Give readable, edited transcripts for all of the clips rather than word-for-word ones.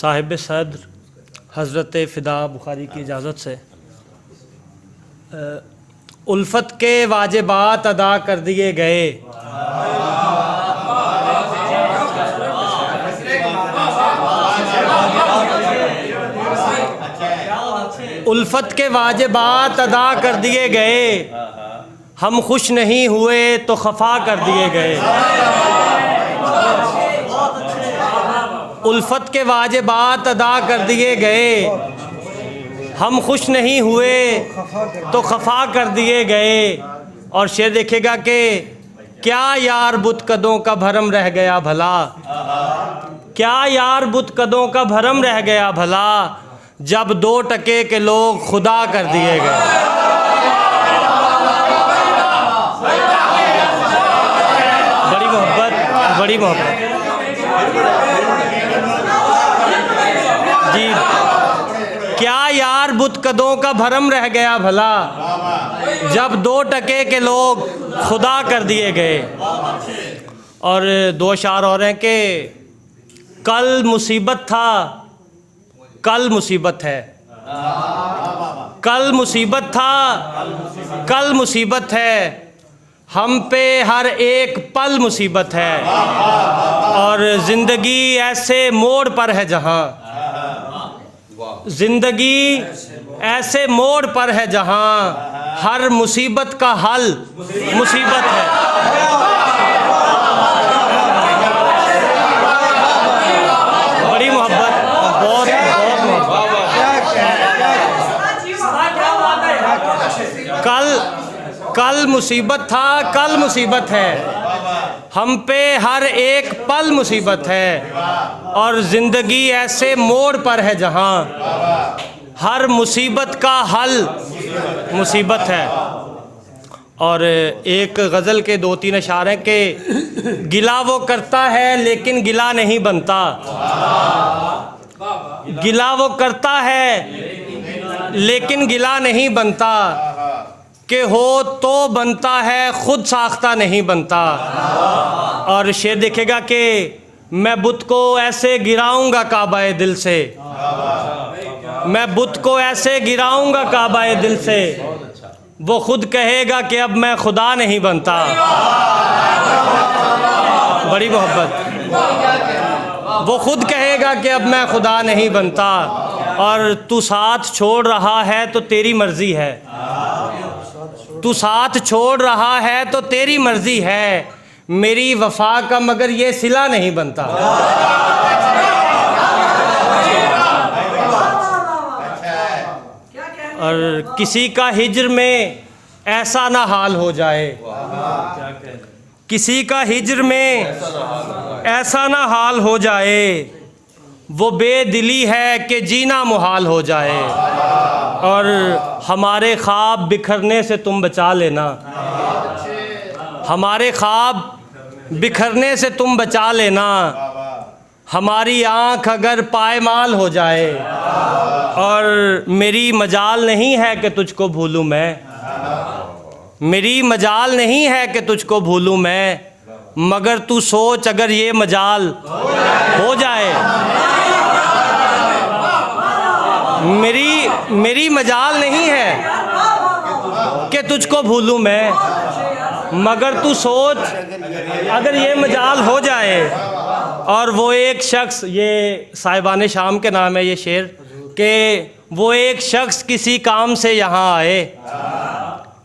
साहिब सद्र हज़रत फ़िदा बुखारी की इजाज़त से उल्फत के वाजिबात अदा कर दिए गए। उल्फत के वाजिबात अदा कर दिए गए, हम खुश नहीं हुए तो खफा कर दिए गए। उल्फत के वाजिबात अदा कर दिए गए, हम खुश नहीं हुए तो खफा कर दिए गए। और शेर देखेगा कि क्या यार बुत कदों का भरम रह गया भला, क्या यार बुत कदों का भरम रह गया भला, जब 2 टके के लोग खुदा कर दिए गए। बड़ी मोहब्बत, बड़ी मोहब्बत जी। क्या यार बुत कदों का भरम रह गया भला, जब 2 टके के लोग खुदा कर दिए गए। और 2 अशार और हैं कि कल मुसीबत था, कल मुसीबत है, कल मुसीबत था, कल मुसीबत है, हम पे हर एक पल मुसीबत है। और ज़िंदगी ऐसे मोड़ पर है जहाँ, ज़िंदगी ऐसे मोड़ पर है जहाँ हर मुसीबत का हल मुसीबत है। बड़ी मोहब्बत, बहुत बहुत मोहब्बत। कल मुसीबत था, कल मुसीबत है, हम पे हर एक पल मुसीबत है। और ज़िंदगी ऐसे मोड़ पर है जहाँ हर मुसीबत का हल मुसीबत है। और एक गज़ल के 2-3 अशार हैं कि गिला वो करता है लेकिन गिला नहीं बनता, गिला वो करता है लेकिन गिला नहीं बनता, कि हो तो बनता है खुद साख्ता नहीं बनता। और शेर देखेगा कि मैं बुत को ऐसे गिराऊंगा काबाए दिल से, मैं बुत को ऐसे गिराऊंगा काबाए दिल से, वो खुद कहेगा कि अब मैं खुदा नहीं बनता। बड़ी मोहब्बत, वो खुद कहेगा कि अब मैं खुदा नहीं बनता। और तू साथ छोड़ रहा है तो तेरी मर्ज़ी है, तू साथ छोड़ रहा है तो तेरी मर्ज़ी है, मेरी वफ़ा का मगर ये सिला नहीं बनता। और किसी का हिज्र में ऐसा ना हाल हो जाए, किसी का हिज्र में ऐसा ना हाल हो जाए, वो बेदिली है कि जीना मुहाल हो जाए। और हमारे ख्वाब बिखरने से तुम बचा लेना, हमारे ख्वाब बिखरने से तुम बचा लेना, हमारी आँख अगर पायमाल हो जाए। और मेरी मजाल नहीं है कि तुझको भूलूं मैं, मेरी मजाल नहीं है कि तुझको भूलूं मैं, मगर तू सोच अगर ये मजाल हो जाए। मेरी मजाल नहीं है कि तुझको भूलूं मैं, मगर तू सोच अगर ये मजाल हो जाए। और वो एक शख्स, ये साहिबान शाम के नाम है ये शेर, कि वो एक शख्स किसी काम से यहाँ आए,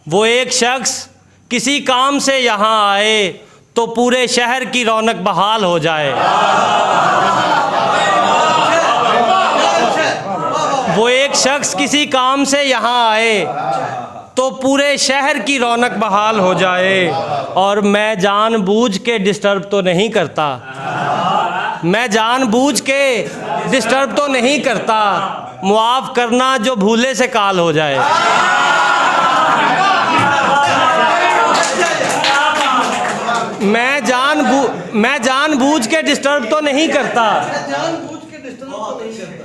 वो एक शख्स किसी काम से यहाँ आए, तो पूरे शहर की रौनक बहाल हो जाए। वो एक शख्स किसी काम से यहाँ आए तो पूरे शहर की रौनक बहाल हो जाए। और मैं जानबूझ के डिस्टर्ब तो नहीं करता, मैं जानबूझ के डिस्टर्ब तो नहीं करता, मुआफ़ करना जो भूले से काल हो जाए। मैं जानबूझ के डिस्टर्ब तो नहीं करता,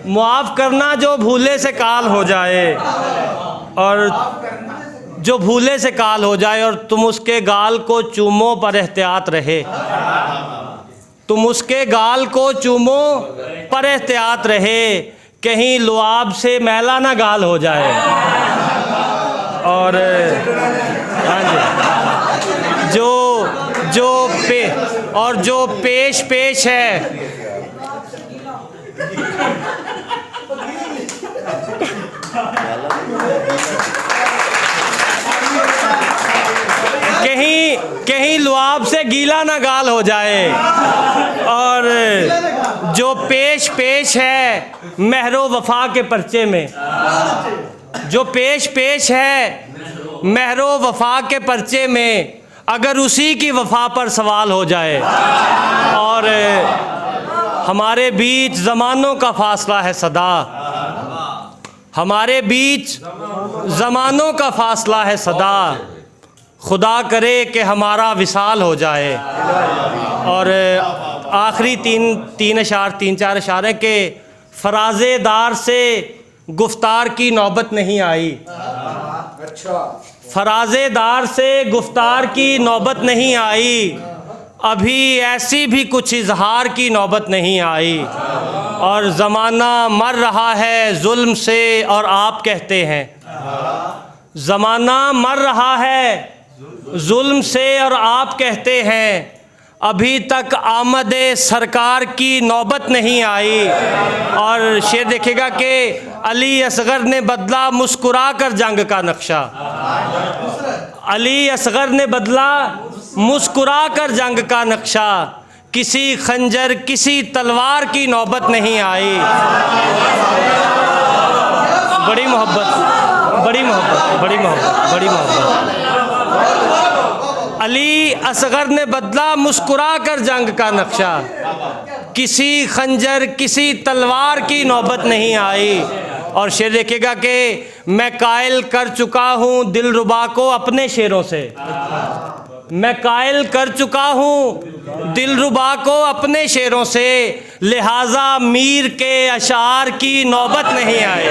मुआफ़ करना जो भूले से काल हो जाए। और जो भूले से काल हो जाए, और तुम उसके गाल को चूमो पर एहतियात रहे, तुम उसके गाल को चूमो पर एहतियात रहे, कहीं लुआब से मैला ना गाल हो जाए। और हाँ जी, जो पेश पेश है, कहीं लुआब से गीला ना गाल हो जाए। और जो पेश पेश है महरो वफा के पर्चे में, जो पेश पेश है महरो वफा के पर्चे में, अगर उसी की वफा पर सवाल हो जाए। और हमारे बीच ज़मानों का फासला है सदा, हमारे बीच ज़मानों का फासला है सदा, खुदा करे कि हमारा विसाल हो जाए। और आखिरी तीन चार इशारे के फराज़ेदार से गुफ्तार की नौबत नहीं आई। फराज़ेदार से गुफ्तार की नौबत नहीं आई, अभी ऐसी भी कुछ इजहार की नौबत नहीं आई। और ज़माना मर रहा है जुल्म से और आप कहते हैं, ज़माना मर रहा है जुल्म से और आप कहते हैं, अभी तक आमदे सरकार की नौबत नहीं आई। और शेर देखिएगा कि अली असगर ने बदला मुस्कुरा कर जंग का नक्शा, अली असगर ने बदला मुस्कुरा कर जंग का नक्शा, किसी खंजर किसी तलवार की नौबत नहीं आई। बड़ी मोहब्बत, बड़ी मोहब्बत, बड़ी मोहब्बत, बड़ी मोहब्बत। अली असगर ने बदला मुस्कुरा कर जंग का नक्शा, किसी खंजर किसी तलवार की नौबत नहीं आई। और शेर देखिएगा कि मैं कायल कर चुका हूँ दिलरुबा को अपने शेरों से, मैं कायल कर चुका हूँ दिलरुबा को अपने शेरों से, लिहाजा मीर के अशार की नौबत नहीं आए।